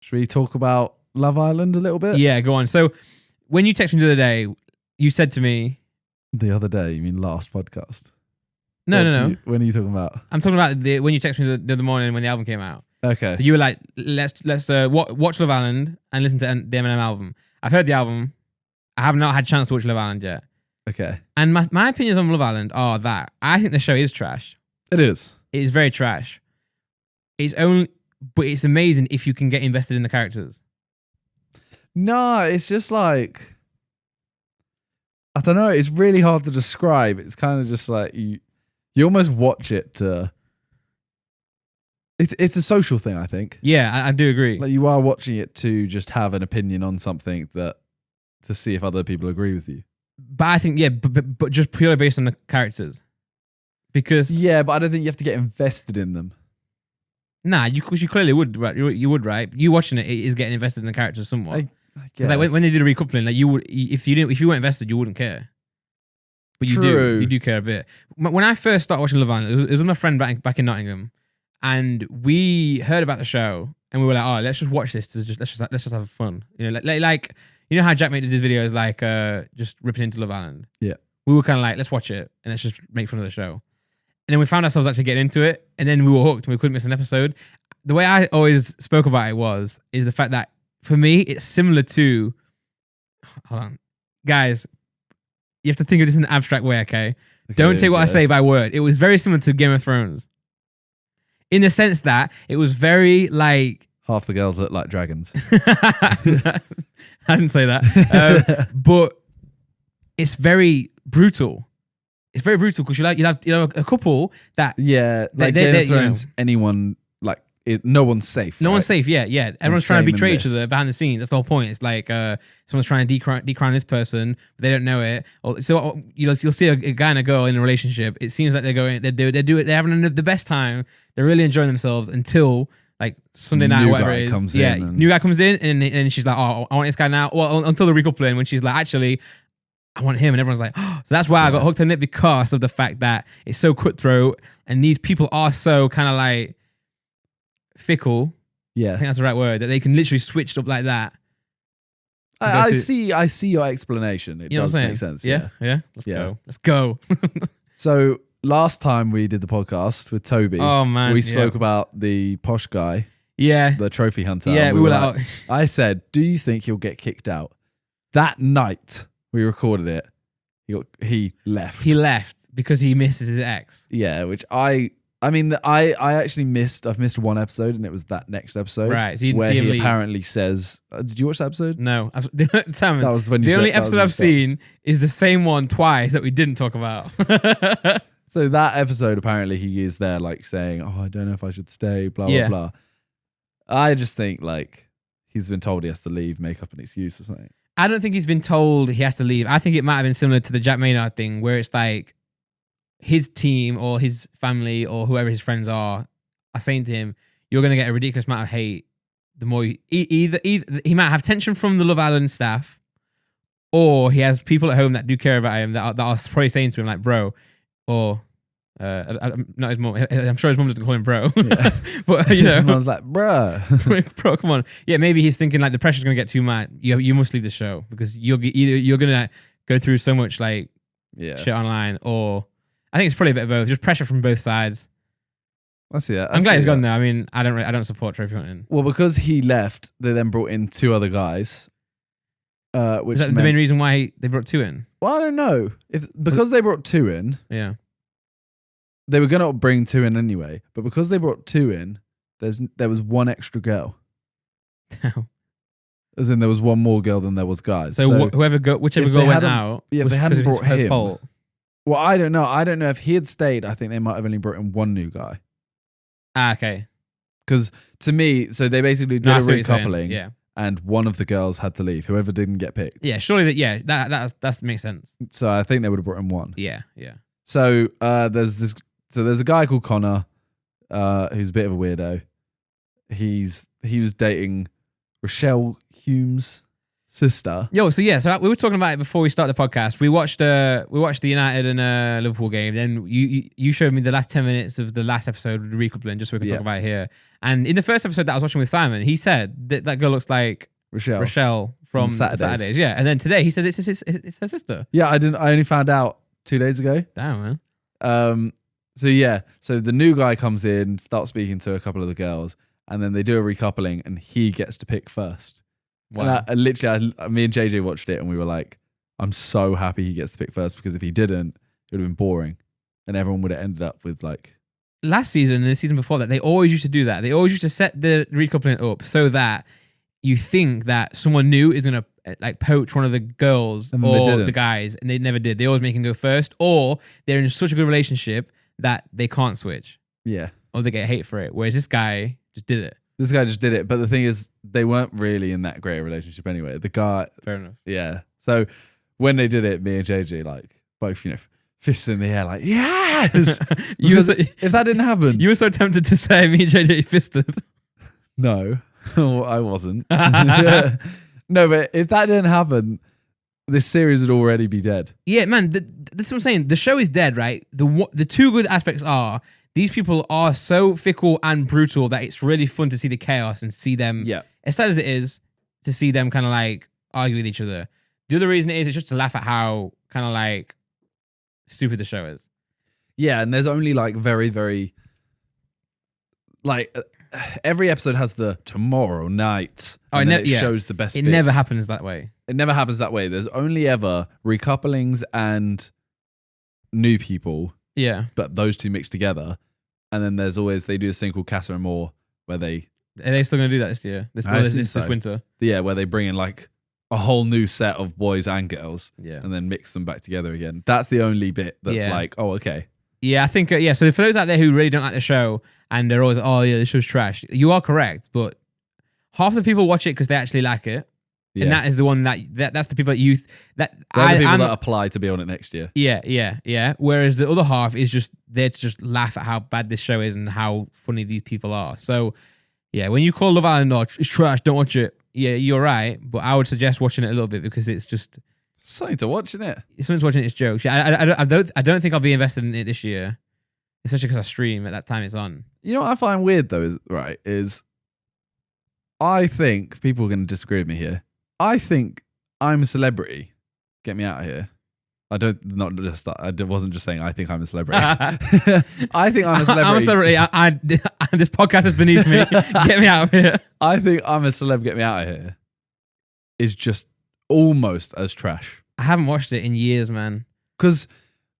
Should we talk about Love Island a little bit? Yeah, go on. So when you texted me the other day, you said to me, The other day, you mean last podcast? no. When are you talking about? I'm talking about when you texted me the other morning when the album came out. Okay. So you were like, let's watch Love Island and listen to the Eminem album. I've heard the album. I have not had a chance to watch Love Island yet. Okay. And my opinions on Love Island are that I think the show is trash. It is. It is very trash. But it's amazing if you can get invested in the characters. No, it's just like, I don't know. It's really hard to describe. It's kind of just like you almost watch it to. It's a social thing, I think. Yeah, I do agree. Like you are watching it to just have an opinion on something to see if other people agree with you. But I think, but just purely based on the characters. Because... Yeah, but I don't think you have to get invested in them. Nah, you clearly would, right? You would, right? You watching it is getting invested in the characters somewhat. Because like when they did a recoupling, like you would, if you weren't invested, you wouldn't care. But you True. do. You do care a bit. When I first started watching Love Island, it was with my friend back in Nottingham, and we heard about the show, and we were like, "Oh, let's just watch this. Let's just have fun." You know, like you know how Jack made his videos, like just ripping into Love Island. Yeah. We were kind of like, let's watch it and let's just make fun of the show. And then we found ourselves actually getting into it, and then we were hooked and we couldn't miss an episode. The way I always spoke about it is the fact that for me, it's similar to, hold on, guys, you have to think of this in an abstract way, okay? Don't take what I say by word. It was very similar to Game of Thrones. In the sense that it was very like... Half the girls look like dragons. I didn't say that. But it's very brutal. It's very brutal because you have a couple that... Yeah, like Game of Thrones, anyone, like, no one's safe. No one's safe, yeah. Everyone's trying to betray each this. other behind the scenes. That's the whole point. It's like someone's trying to decrown this person, but they don't know it. So you'll see a guy and a girl in a relationship. It seems like they're having the best time. They're really enjoying themselves until like Sunday night, or whatever it is. New guy comes in and she's like, oh, I want this guy now. Well, until the recoupling when she's like, actually, I want him, and everyone's like, oh. So that's why I got hooked on it, because of the fact that it's so cutthroat and these people are so kind of like fickle. Yeah, I think that's the right word, that they can literally switch up like that. I see your explanation. It does make sense. Yeah. Let's go. So last time we did the podcast with Toby, oh man, we spoke about the posh guy, the trophy hunter. Yeah, we were like, oh. I said, do you think he'll get kicked out? That night we recorded it, he left. He left because he misses his ex. Yeah, which I actually missed. I've missed one episode, and it was that next episode, right? So you didn't where see him he leave. apparently says, "Did you watch that episode?" No, Simon, that was when the only episode I've seen is the same one twice that we didn't talk about. So that episode, apparently, he is there, like saying, "Oh, I don't know if I should stay." Blah blah blah. I just think like he's been told he has to leave, make up an excuse or something. I don't think he's been told he has to leave. I think it might have been similar to the Jack Maynard thing, where it's like his team or his family or whoever his friends are saying to him, you're going to get a ridiculous amount of hate. The more either he might have tension from the Love Island staff, or he has people at home that do care about him that are probably saying to him like, bro, or not his mom. I'm sure his mom doesn't call him bro. Yeah. But you know, his mom's like, bruh. Bro, come on. Yeah, maybe he's thinking like the pressure's gonna get too much. You must leave the show because you're gonna go through so much like shit online, or I think it's probably a bit of both. Just pressure from both sides. I see that. I'm glad he's gone though. I mean, I don't support trophy hunting. Well, because he left, they then brought in two other guys. Which is that the main reason why they brought two in? Well, I don't know because they brought two in. Yeah. They were going to bring two in anyway, but because they brought two in, there was one extra girl. As in, there was one more girl than there was guys. So whichever girl went out, if they hadn't brought him, fault. Well, I don't know. I don't know if he had stayed. I think they might have only brought in one new guy. Ah, okay. Because to me, so they basically did a recoupling, yeah, and one of the girls had to leave. Whoever didn't get picked. Yeah, surely that makes sense. So I think they would have brought in one. Yeah. So there's a guy called Connor, who's a bit of a weirdo. He was dating Rochelle Humes. sister. Yo, so we were talking about it before we started the podcast. We watched the United and Liverpool game. Then you showed me the last 10 minutes of the last episode of the recoupling, just so we could talk about it here. And in the first episode that I was watching with Simon, he said that girl looks like Rochelle from Saturdays. Yeah, and then today he says it's her sister. Yeah, I only found out 2 days ago. Damn, man. So the new guy comes in, starts speaking to a couple of the girls, and then they do a recoupling, and he gets to pick first. Wow. And me and JJ watched it, and we were like, I'm so happy he gets to pick first, because if he didn't, it would have been boring, and everyone would have ended up with like. Last season and the season before that, they always used to do that. They always used to set the recoupling up so that you think that someone new is gonna like poach one of the girls or the guys, and they never did. They always make him go first, or they're in such a good relationship that they can't switch. Yeah. Or they get hate for it. Whereas this guy just did it. This guy just did it, but the thing is, they weren't really in that great a relationship anyway. The guy. Fair enough. Yeah. So when they did it, me and JJ like both, fists in the air, like yes. If that didn't happen, you were so tempted to say me and JJ fisted. No, I wasn't. No, but if that didn't happen, this series would already be dead. Yeah, man. That's what I'm saying. The show is dead, right? The two good aspects are these people are so fickle and brutal that it's really fun to see the chaos and see them. Yeah. As sad as it is to see them kind of like argue with each other. The other reason is just to laugh at how kind of like stupid the show is. Yeah, and there's only like very, very like every episode has the tomorrow night. And it shows the best. It bits. never happens that way. It never happens that way. There's only ever recouplings and new people. Yeah. But those two mixed together. And then there's always, they do this thing called Casa Amor where they. Are they still going to do that this year? This winter? Yeah, where they bring in like a whole new set of boys and girls. Yeah. And then mix them back together again. That's the only bit that's like, oh, okay. Yeah, I think, so for those out there who really don't like the show and they're always, oh yeah, this show's trash, you are correct, but half the people watch it because they actually like it. Yeah. And that is the one that's the people that that apply to be on it next year. Yeah. Whereas the other half is just there to just laugh at how bad this show is and how funny these people are. So yeah, when you call Love Island it's trash, don't watch it. Yeah, you're right, but I would suggest watching it a little bit because it's just something to watch, isn't it? Someone's watching its jokes. Yeah, I don't think I'll be invested in it this year, especially because I stream at that time it's on. You know what I find weird though, is I think people are going to disagree with me here. I think I'm a celebrity. Get me out of here. I wasn't just saying I think I'm a celebrity. I think I'm a celebrity. I'm a celebrity. This podcast is beneath me. Get me out of here. I think I'm a celeb. Get me out of here. Is just almost as trash. I haven't watched it in years, man. Because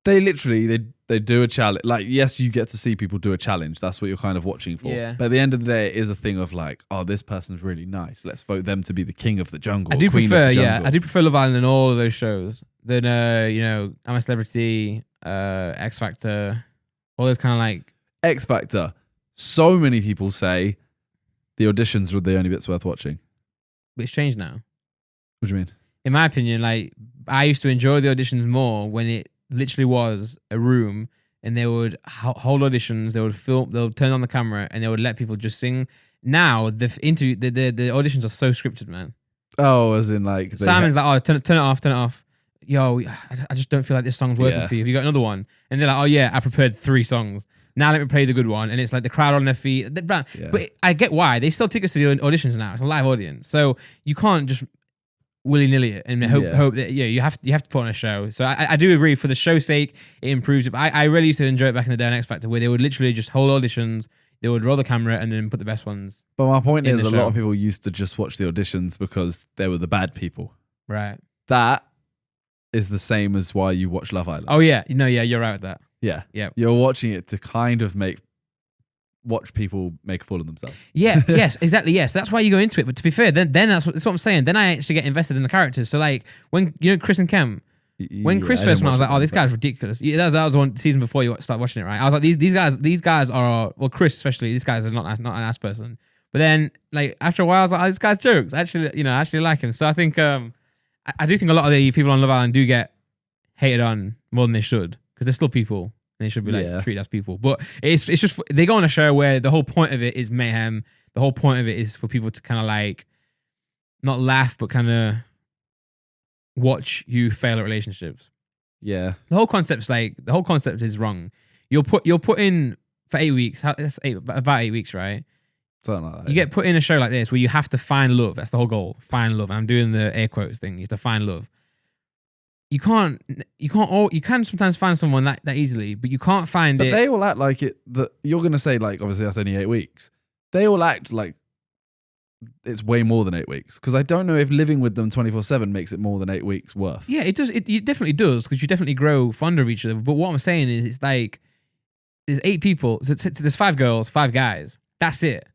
they literally they do a challenge. Like, yes, you get to see people do a challenge. That's what you're kind of watching for. Yeah. But at the end of the day, it is a thing of like, oh, this person's really nice. Let's vote them to be the king of the jungle. I do prefer Love Island and all of those shows than I'm a Celebrity, X Factor, all those kind of like X Factor. So many people say the auditions were the only bits worth watching. But it's changed now. What do you mean? In my opinion, like I used to enjoy the auditions more when it literally was a room and they would hold auditions, they would film, they'll turn on the camera and they would let people just sing. Now the auditions are so scripted, man. Oh, as in like Simon's like, oh, turn it off. Yo, I just don't feel like this song's working for you. Have you got another one? And they're like, oh yeah, I prepared 3 songs. Now let me play the good one. And it's like the crowd on their feet. But I get why. They still take us to the auditions now. It's a live audience. So you can't just willy-nilly it and hope that you have to put on a show. So I do agree, for the show's sake it improves it, but I really used to enjoy it back in the day on X Factor, where they would literally just hold auditions, they would roll the camera and then put the best ones. But my point is, a lot of people used to just watch the auditions because they were the bad people. Right. That is the same as why you watch Love Island. Oh yeah, you're right with that. Yeah. Yeah. You're watching it to kind of watch people make a fool of themselves. Yeah, yes, exactly, yes. That's why you go into it. But to be fair, then that's what I'm saying. Then I actually get invested in the characters. So like when Chris and Kem, when Chris first went, I was like, oh, this guy's ridiculous. Yeah, that was one season before you start watching it, right? I was like, these guys are, well, Chris especially, these guys are not an ass person. But then like after a while, I was like, oh, this guy's jokes. Actually, I actually like him. So I think I do think a lot of the people on Love Island do get hated on more than they should, because they're still people. They should be treated as people. But it's just, they go on a show where the whole point of it is mayhem. The whole point of it is for people to kind of like not laugh, but kind of watch you fail at relationships. Yeah. The whole concept is wrong. You're put in for 8 weeks. That's about 8 weeks, right? Something like that. You get put in a show like this where you have to find love. That's the whole goal. Find love. And I'm doing the air quotes thing. You have to find love. You can sometimes find someone that easily, but you can't find But it. they all act like it. That you're gonna say like obviously that's only 8 weeks. They all act like it's way more than 8 weeks because I don't know if living with them 24/7 makes it more than 8 weeks worth. Yeah, it does. It definitely does because you definitely grow fonder of each other. But what I'm saying is, it's like there's 8 people. So there's 5 girls, 5 guys. That's it.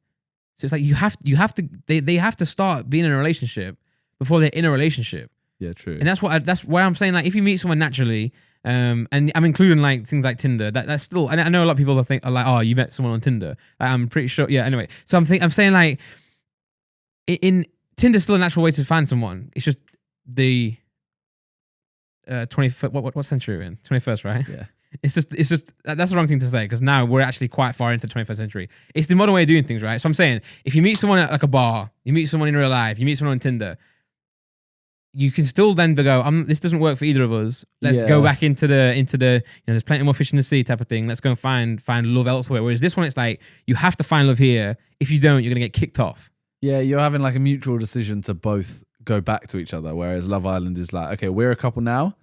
So it's like you have to. They have to start being in a relationship before they're in a relationship. Yeah, true. And that's where I'm saying, like, if you meet someone naturally, and I'm including like things like Tinder, that's still. And I know a lot of people are like, oh, you met someone on Tinder. Like, I'm pretty sure. Yeah. Anyway, so I'm saying like, in Tinder's still a natural way to find someone. It's just the 21st. What century are we in? 21st, right? Yeah. It's just that's the wrong thing to say because now we're actually quite far into the 21st century. It's the modern way of doing things, right? So I'm saying if you meet someone at like a bar, you meet someone in real life, you meet someone on Tinder, you can still then go, this doesn't work for either of us. Let's go back into the there's plenty more fish in the sea type of thing. Let's go and find love elsewhere. Whereas this one, it's like you have to find love here. If you don't, you're gonna get kicked off. Yeah, you're having like a mutual decision to both go back to each other. Whereas Love Island is like, okay, we're a couple now.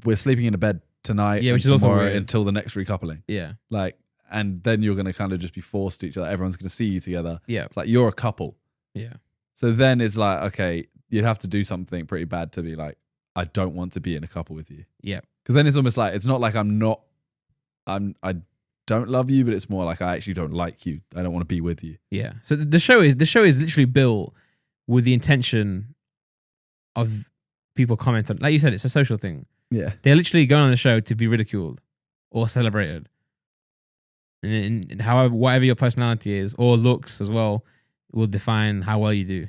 We're sleeping in a bed tonight. Yeah, which and is also tomorrow weird. until the next recoupling. Yeah, Like, and then you're gonna kind of just be forced to each other. Everyone's gonna see you together. yeah, It's like you're a couple. yeah. So then it's like, okay, you'd have to do something pretty bad to be like, I don't want to be in a couple with you. Yeah. Because then it's almost like, it's not like I don't love you, but it's more like I actually don't like you. I don't want to be with you. Yeah. So the show is literally built with the intention of people commenting. Like you said, it's a social thing. Yeah. They're literally going on the show to be ridiculed or celebrated. And however, whatever your personality is or looks as well, will define how well you do.